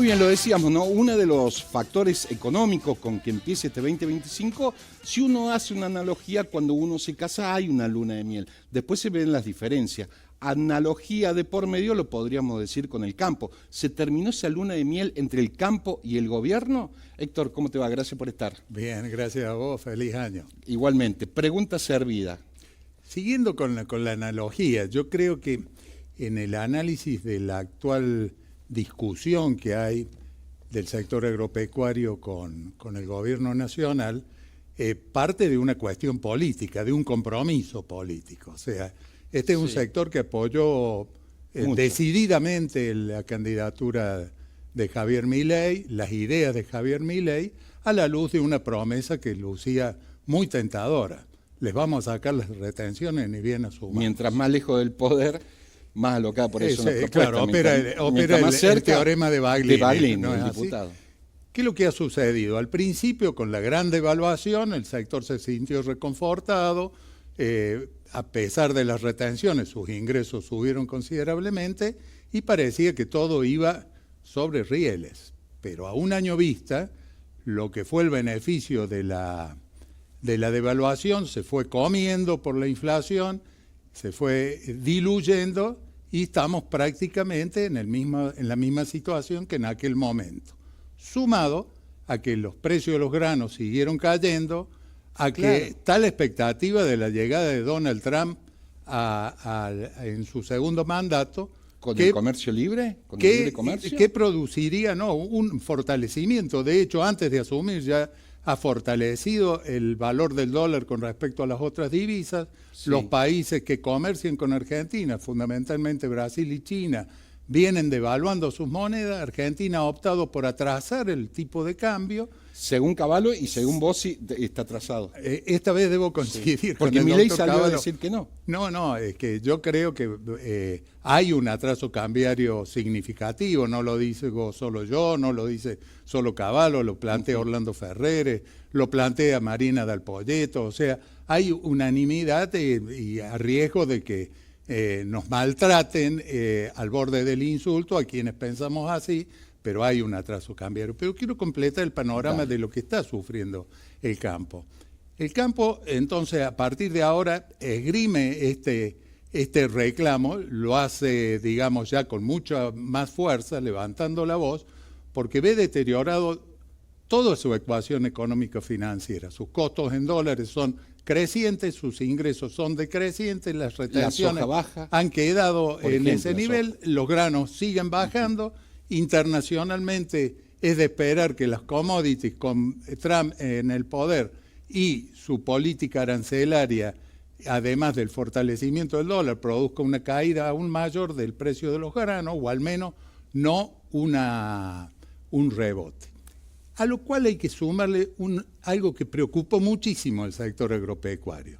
Muy bien, lo decíamos, ¿no? Uno de los factores económicos con que empiece este 2025, si uno hace una analogía, cuando uno se casa hay una luna de miel. Después se ven las diferencias. Analogía de por medio lo podríamos decir con el campo. ¿Se terminó esa luna de miel entre el campo y el gobierno? Héctor, ¿cómo te va? Gracias por estar. Bien, gracias a vos. Feliz año. Igualmente. Pregunta servida. Siguiendo con la analogía, yo creo que en el análisis de la actual discusión que hay del sector agropecuario con el gobierno nacional, parte de una cuestión política, de un compromiso político. O sea, este es un sector que apoyó decididamente la candidatura de Javier Milei, las ideas de Javier Milei, a la luz de una promesa que lucía muy tentadora. Les vamos a sacar las retenciones ni bien asumadas. Mientras más lejos del poder, más alocada por eso. Claro, opera el teorema de Baglini, ¿no? El diputado. ¿Qué es lo que ha sucedido? Al principio, con la gran devaluación, el sector se sintió reconfortado. A pesar de las retenciones, sus ingresos subieron considerablemente y parecía que todo iba sobre rieles. Pero a un año vista, lo que fue el beneficio de la devaluación se fue comiendo por la inflación, se fue diluyendo y estamos prácticamente en la misma situación que en aquel momento. Sumado a que los precios de los granos siguieron cayendo, a que está la expectativa de la llegada de Donald Trump en su segundo mandato. ¿Con el comercio libre? ¿Con el libre comercio? Que produciría un fortalecimiento. De hecho, antes de asumir ya ha fortalecido el valor del dólar con respecto a las otras divisas. Sí. Los países que comercian con Argentina, fundamentalmente Brasil y China, vienen devaluando sus monedas. Argentina ha optado por atrasar el tipo de cambio. Según Cavallo y según vos sí está atrasado. Esta vez debo coincidir con porque el Milei doctor salió Cavallo. A decir que no. No, es que yo creo que hay un atraso cambiario significativo. No lo digo solo yo, no lo dice solo Cavallo, lo plantea Orlando Ferreres, lo plantea Marina Dal Poyetto. O sea, hay unanimidad y a riesgo de que nos maltraten al borde del insulto a quienes pensamos así, pero hay un atraso cambiario. Pero quiero completar el panorama de lo que está sufriendo el campo. El campo, entonces, a partir de ahora, esgrime este reclamo, lo hace, digamos, ya con mucha más fuerza, levantando la voz, porque ve deteriorado toda su ecuación económico-financiera. Sus costos en dólares son crecientes, sus ingresos son decrecientes, las retenciones han quedado en ese nivel, los granos siguen bajando. Internacionalmente es de esperar que las commodities con Trump en el poder y su política arancelaria, además del fortalecimiento del dólar, produzca una caída aún mayor del precio de los granos, o al menos no un rebote. A lo cual hay que sumarle algo que preocupó muchísimo al sector agropecuario.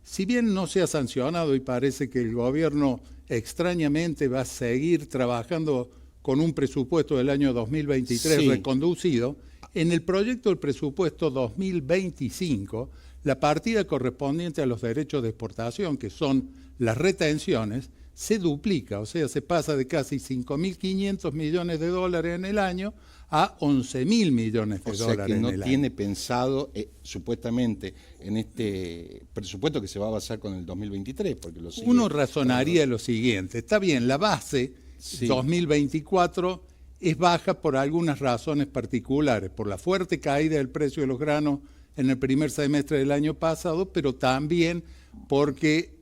Si bien no se ha sancionado y parece que el gobierno extrañamente va a seguir trabajando con un presupuesto del año 2023 reconducido, en el proyecto del presupuesto 2025, la partida correspondiente a los derechos de exportación, que son las retenciones, se duplica, o sea, se pasa de casi 5.500 millones de dólares en el año a 11.000 millones de dólares en el año. O sea que no tiene pensado, supuestamente, en este presupuesto que se va a basar con el 2023. Porque uno razonaría lo siguiente, está bien, la base 2024 es baja por algunas razones particulares, por la fuerte caída del precio de los granos en el primer semestre del año pasado, pero también porque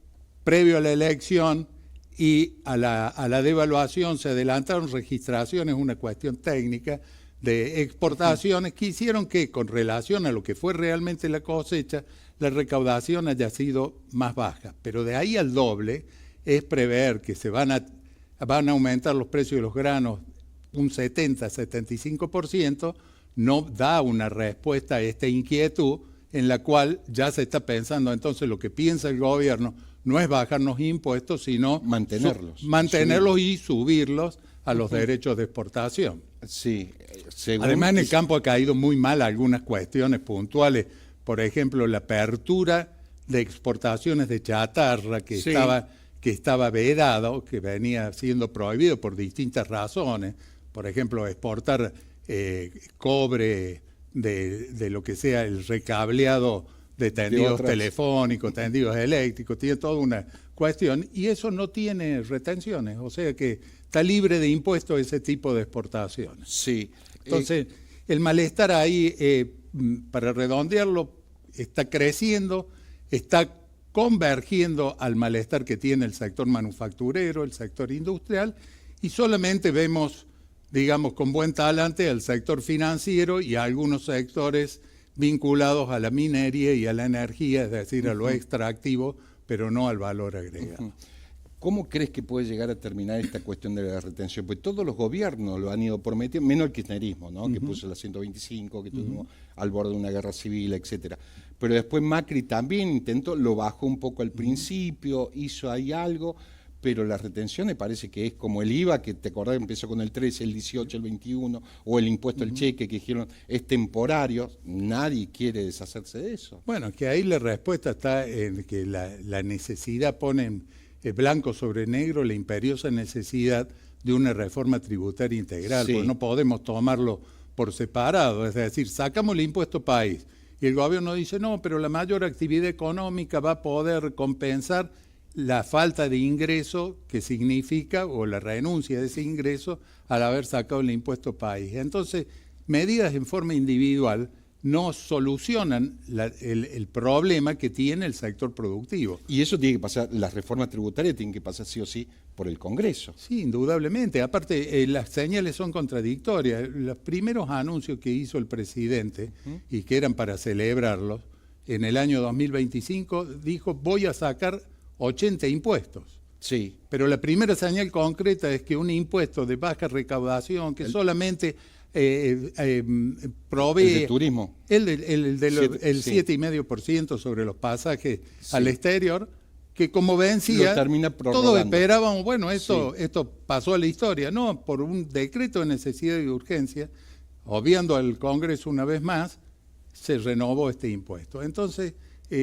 previo a la elección y a la devaluación se adelantaron registraciones, una cuestión técnica de exportaciones que hicieron que, con relación a lo que fue realmente la cosecha, la recaudación haya sido más baja. Pero de ahí al doble es prever que se van a aumentar los precios de los granos un 70-75%, no da una respuesta a esta inquietud en la cual ya se está pensando. Entonces lo que piensa el gobierno no es bajarnos impuestos, sino mantenerlos y subirlos a los derechos de exportación. Sí, además en el campo ha caído muy mal algunas cuestiones puntuales, por ejemplo la apertura de exportaciones de chatarra que estaba vedado, que venía siendo prohibido por distintas razones, por ejemplo, exportar cobre de lo que sea el recableado de tendidos telefónicos, tendidos eléctricos, tiene toda una cuestión, y eso no tiene retenciones, o sea que está libre de impuestos ese tipo de exportaciones. Sí. Entonces, el malestar ahí, para redondearlo, está creciendo, está convergiendo al malestar que tiene el sector manufacturero, el sector industrial, y solamente vemos, digamos, con buen talante al sector financiero y a algunos sectores vinculados a la minería y a la energía, es decir, a lo extractivo, pero no al valor agregado. ¿Cómo crees que puede llegar a terminar esta cuestión de la retención? Pues todos los gobiernos lo han ido prometiendo, menos el kirchnerismo, ¿no? Que puso la 125, que tuvimos al borde de una guerra civil, etcétera. Pero después Macri también intentó, lo bajó un poco al principio, hizo ahí algo, pero la retención me parece que es como el IVA, que te acordás empezó con el 13, el 18, el 21, o el impuesto al cheque, que dijeron es temporario. Nadie quiere deshacerse de eso. Bueno, que ahí la respuesta está en que la necesidad pone blanco sobre negro la imperiosa necesidad de una reforma tributaria integral, porque no podemos tomarlo por separado, es decir, sacamos el impuesto país y el gobierno dice no, pero la mayor actividad económica va a poder compensar la falta de ingreso que significa, o la renuncia de ese ingreso al haber sacado el impuesto país. Entonces, medidas en forma individual no solucionan el problema que tiene el sector productivo. Y eso tiene que pasar, las reformas tributarias tienen que pasar sí o sí por el Congreso. Sí, indudablemente. Aparte, las señales son contradictorias. Los primeros anuncios que hizo el presidente, y que eran para celebrarlos, en el año 2025, dijo, voy a sacar 80 impuestos. Sí. Pero la primera señal concreta es que un impuesto de baja recaudación, que solamente provee... ¿El de turismo? El 7,5% sobre los pasajes al exterior, que como vencía, todos esperábamos, bueno, esto pasó a la historia. No, por un decreto de necesidad y urgencia, obviando al Congreso una vez más, se renovó este impuesto. Entonces,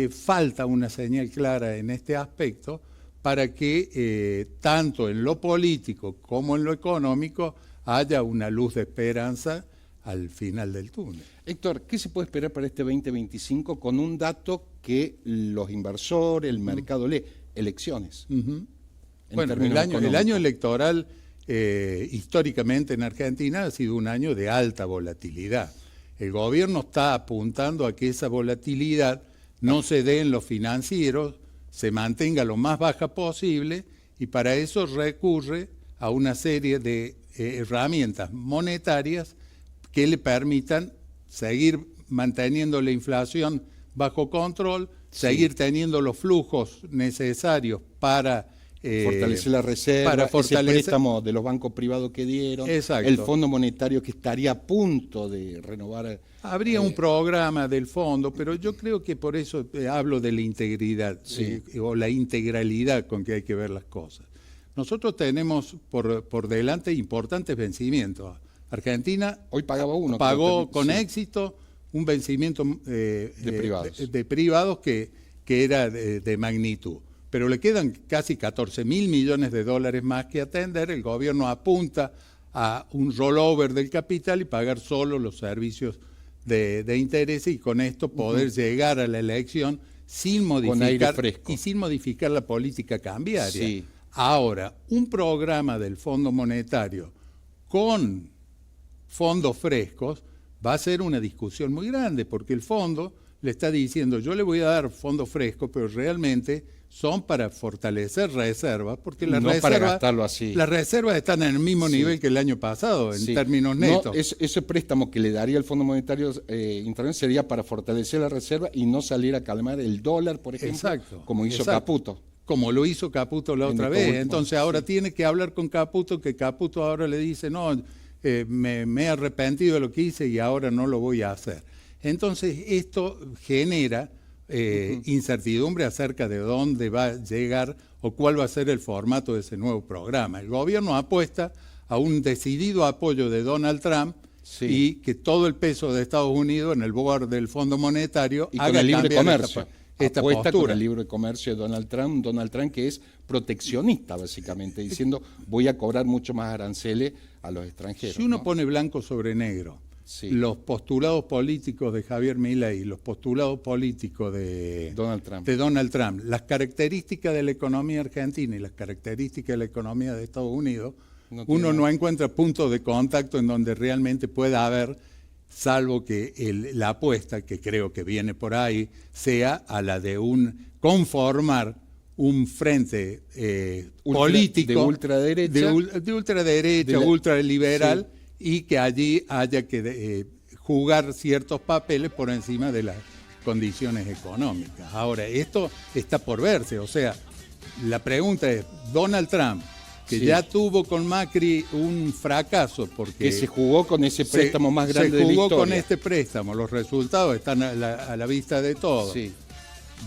falta una señal clara en este aspecto para que tanto en lo político como en lo económico haya una luz de esperanza al final del túnel. Héctor, ¿qué se puede esperar para este 2025 con un dato que los inversores, el mercado lee? Elecciones. Bueno, el año electoral históricamente en Argentina ha sido un año de alta volatilidad. El gobierno está apuntando a que esa volatilidad no se dé en los financieros, se mantenga lo más baja posible, y para eso recurre a una serie de herramientas monetarias que le permitan seguir manteniendo la inflación bajo control, seguir teniendo los flujos necesarios para fortalecer la reserva, para fortalecer ese préstamo de los bancos privados que dieron, el Fondo Monetario que estaría a punto de renovar. Habría un programa del fondo, pero yo creo que por eso hablo de la integridad o la integralidad con que hay que ver las cosas. Nosotros tenemos por delante importantes vencimientos. Argentina hoy pagó con éxito un vencimiento de privados que era de magnitud. Pero le quedan casi 14.000 millones de dólares más que atender. El gobierno apunta a un rollover del capital y pagar solo los servicios de interés, y con esto poder llegar a la elección sin modificar la política cambiaria. Ahora, un programa del Fondo Monetario con fondos frescos va a ser una discusión muy grande, porque el fondo le está diciendo, yo le voy a dar fondos frescos, pero realmente son para fortalecer reservas, porque las reservas están en el mismo nivel que el año pasado, en términos netos. Ese préstamo que le daría el Fondo Monetario Internacional sería para fortalecer la reserva y no salir a calmar el dólar, por ejemplo, como hizo Caputo. Como lo hizo Caputo la otra vez. Entonces ahora tiene que hablar con Caputo, que Caputo ahora le dice, no, me he arrepentido de lo que hice y ahora no lo voy a hacer. Entonces esto genera incertidumbre acerca de dónde va a llegar o cuál va a ser el formato de ese nuevo programa. El gobierno apuesta a un decidido apoyo de Donald Trump y que todo el peso de Estados Unidos en el board del Fondo Monetario haga el libre comercio. esta apuesta con postura. el libre comercio de Donald Trump que es proteccionista básicamente, diciendo voy a cobrar mucho más aranceles a los extranjeros. Si uno ¿no? pone blanco sobre negro, Sí. los postulados políticos de Javier Milei, los postulados políticos de Donald Trump, las características de la economía argentina y las características de la economía de Estados Unidos, uno no encuentra puntos de contacto en donde realmente pueda haber, salvo que la apuesta, que creo que viene por ahí, sea a la de conformar un frente político de ultraderecha, de ultraderecha, ultraliberal, sí, y que allí haya que jugar ciertos papeles por encima de las condiciones económicas. Ahora, esto está por verse, o sea, la pregunta es, Donald Trump, que sí, ya tuvo con Macri un fracaso porque que se jugó con ese préstamo más grande de la historia. Se jugó con este préstamo, los resultados están a la vista de todos. Sí.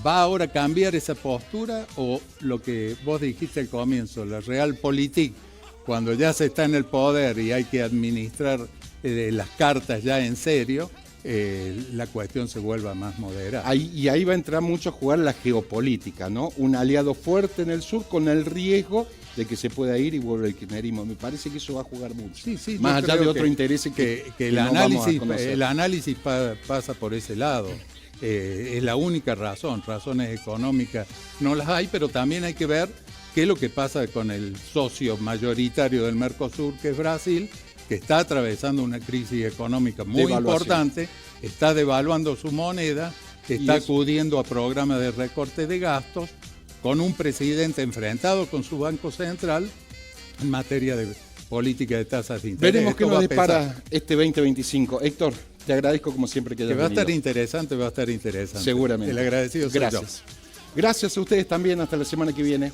¿Va ahora a cambiar esa postura o lo que vos dijiste al comienzo, la realpolitik, cuando ya se está en el poder y hay que administrar las cartas ya en serio, la cuestión se vuelva más moderada? Y ahí va a entrar mucho a jugar la geopolítica, ¿no? Un aliado fuerte en el sur con el riesgo de que se pueda ir y vuelve el kirchnerismo. Me parece que eso va a jugar mucho. Sí, más allá de otro interés que el análisis pasa por ese lado. Es la única razón, razones económicas no las hay, pero también hay que ver qué es lo que pasa con el socio mayoritario del Mercosur, que es Brasil, que está atravesando una crisis económica muy importante, está devaluando su moneda, está acudiendo a programas de recorte de gastos, con un presidente enfrentado con su Banco Central en materia de política de tasas de interés. Veremos qué nos depara este 2025. Héctor, te agradezco como siempre que hayas venido. Va a estar interesante. Seguramente. El agradecido soy yo. Gracias a ustedes también. Hasta la semana que viene.